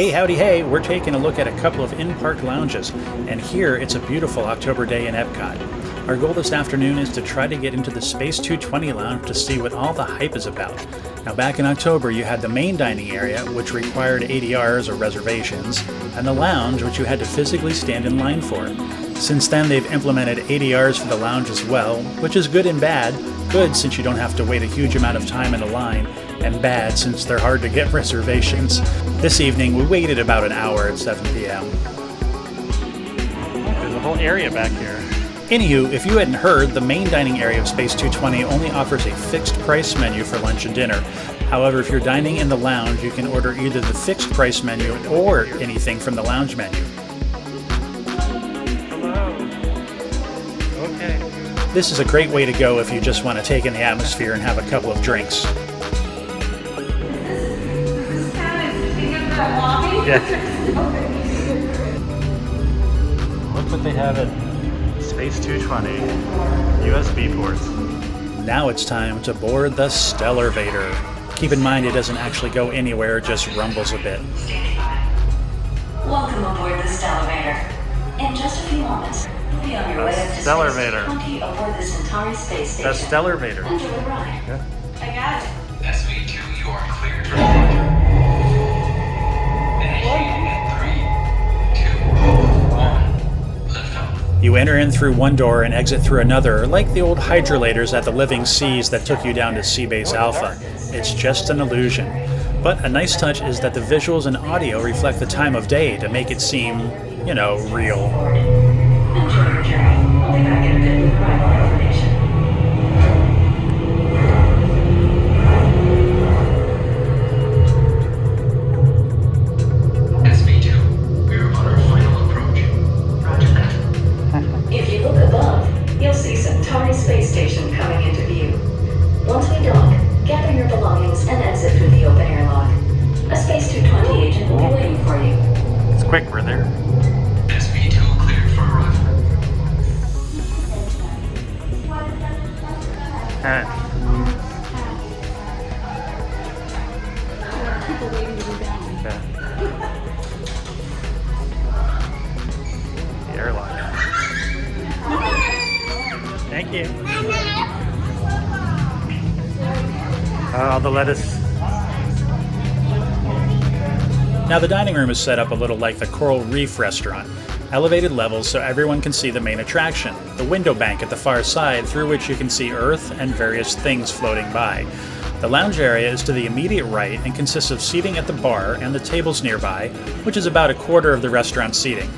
Hey, howdy, hey, we're taking a look at a couple of in-park lounges, and here it's a beautiful October day in Epcot. Our goal this afternoon is to try to get into the Space220 lounge to see what all the hype is about. Now, back in October, you had the main dining area, which required ADRs or reservations, and the lounge, which you had to physically stand in line for. Since then, they've implemented ADRs for the lounge as well, which is good and bad. Good since you don't have to wait a huge amount of time in a line, and bad since they're hard to get reservations. This evening, we waited about an hour at 7 p.m. There's a whole area back here. Anywho, if you hadn't heard, the main dining area of Space220 only offers a fixed price menu for lunch and dinner. However, if you're dining in the lounge, you can order either the fixed price menu or anything from the lounge menu. Hello. Okay. This is a great way to go if you just want to take in the atmosphere and have a couple of drinks. Yeah. Look what they have at Space220. USB ports. Now it's time to board the Stellarvator. Keep in mind it doesn't actually go anywhere, it just rumbles a bit. Welcome aboard the Stellarvator. In just a few moments, you'll be on your way up to Space220 aboard the Centauri space station. The Stellarvator. Enjoy the ride. Yeah. I got it. SV2, you are cleared for launch. Initiating in 3, 2, 1. Lift off. You enter in through one door and exit through another, like the old hydrolators at the Living Seas that took you down to Seabase Alpha. It's just an illusion. But a nice touch is that the visuals and audio reflect the time of day to make it seem, you know, real. Enjoy your journey. I'll be back in a bit with arrival information. SV2, we're on our final approach. Roger that. If you look above, you'll see Centauri space station coming into view. Once we dock, gather your belongings and exit through the open airlock. A Space220 agent will be waiting for you. It's quick, we're there. SV2 cleared for arrival. The airlock. Thank you. Oh, the lettuce. Now the dining room is set up a little like the Coral Reef restaurant. Elevated levels so everyone can see the main attraction, the window bank at the far side through which you can see Earth and various things floating by. The lounge area is to the immediate right and consists of seating at the bar and the tables nearby, which is about a quarter of the restaurant seating.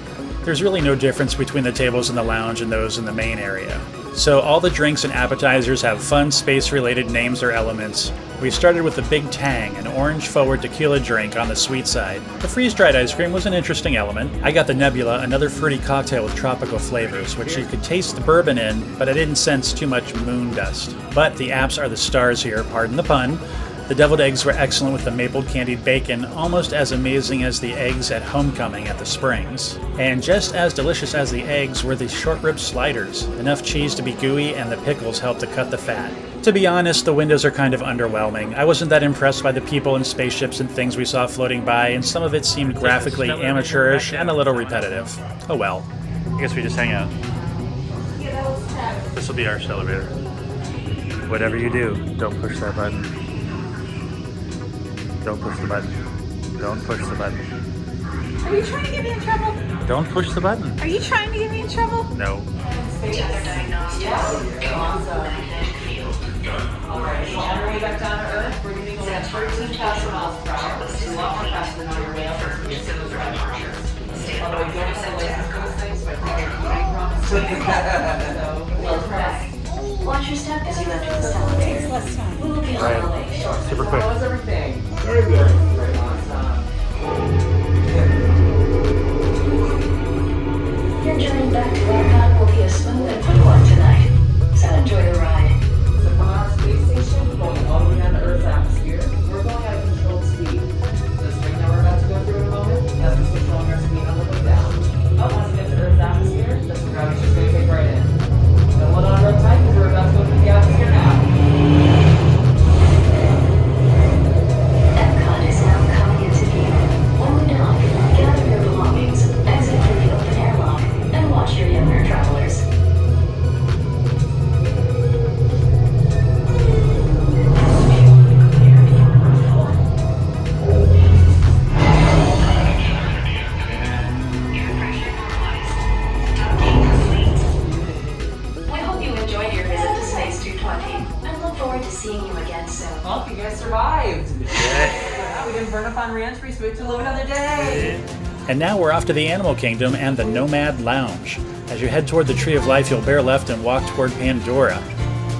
There's really no difference between the tables in the lounge and those in the main area. So all the drinks and appetizers have fun space-related names or elements. We started with the Big Tang, an orange-forward tequila drink on the sweet side. The freeze-dried ice cream was an interesting element. I got the Nebula, another fruity cocktail with tropical flavors, which you could taste the bourbon in, but I didn't sense too much moon dust. But the apps are the stars here, pardon the pun. The deviled eggs were excellent with the maple candied bacon, almost as amazing as the eggs at Homecoming at the Springs. And just as delicious as the eggs were the short rib sliders. Enough cheese to be gooey and the pickles helped to cut the fat. To be honest, the windows are kind of underwhelming. I wasn't that impressed by the people and spaceships and things we saw floating by, and some of it seemed graphically amateurish and a little repetitive. Oh well. I guess we just hang out. This will be our Stellarvator. Whatever you do, don't push that button. Don't push the button. Don't push the button. Are you trying to get me in trouble? Don't push the button. Are you trying to get me in trouble? No. Alright, on your way back down to Earth, we're going to be going at 13,000 miles per hour. This is a lot more faster than on your way up Earth. Although we don't have to lace those things, but I think we're doing promises. Well, correct. Watch your step as you enter the Stellarvator. We will be on the way shortly. Super quick. How was everything? Very good. Very awesome. Your journey back to Epcot will be a smooth and quick one tonight. So enjoy the ride. So from our space station, going all the way down to Earth's atmosphere, we're going at a controlled speed. This ring that we're about to go through in a moment, that's what's controlling our speed on the way down. But once we get to Earth's atmosphere, this gravity's just going to take right in. Don't hold on real tight because we're about to go through the atmosphere now. Epcot is And now we're off to the Animal Kingdom and the Nomad Lounge. As you head toward the Tree of Life, you'll bear left and walk toward Pandora.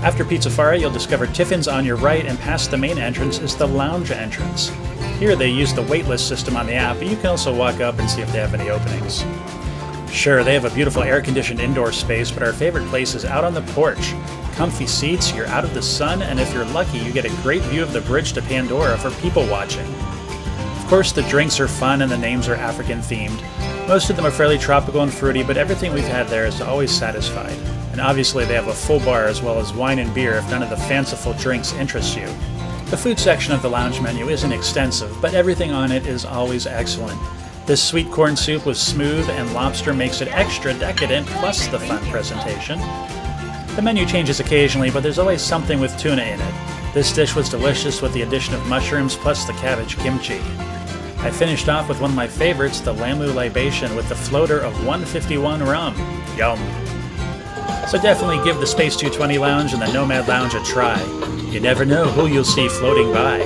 After Pizzafari, you'll discover Tiffins on your right, and past the main entrance is the lounge entrance. Here they use the waitlist system on the app, but you can also walk up and see if they have any openings. Sure, they have a beautiful air-conditioned indoor space, but our favorite place is out on the porch. Comfy seats, you're out of the sun, and if you're lucky, you get a great view of the bridge to Pandora for people watching. Of course, the drinks are fun and the names are African-themed. Most of them are fairly tropical and fruity, but everything we've had there is always satisfied. And obviously they have a full bar as well as wine and beer if none of the fanciful drinks interest you. The food section of the lounge menu isn't extensive, but everything on it is always excellent. This sweet corn soup was smooth, and lobster makes it extra decadent, plus the fun presentation. The menu changes occasionally, but there's always something with tuna in it. This dish was delicious with the addition of mushrooms plus the cabbage kimchi. I finished off with one of my favorites, the Lamu libation with the floater of 151 rum. Yum! So definitely give the Space220 Lounge and the Nomad Lounge a try. You never know who you'll see floating by.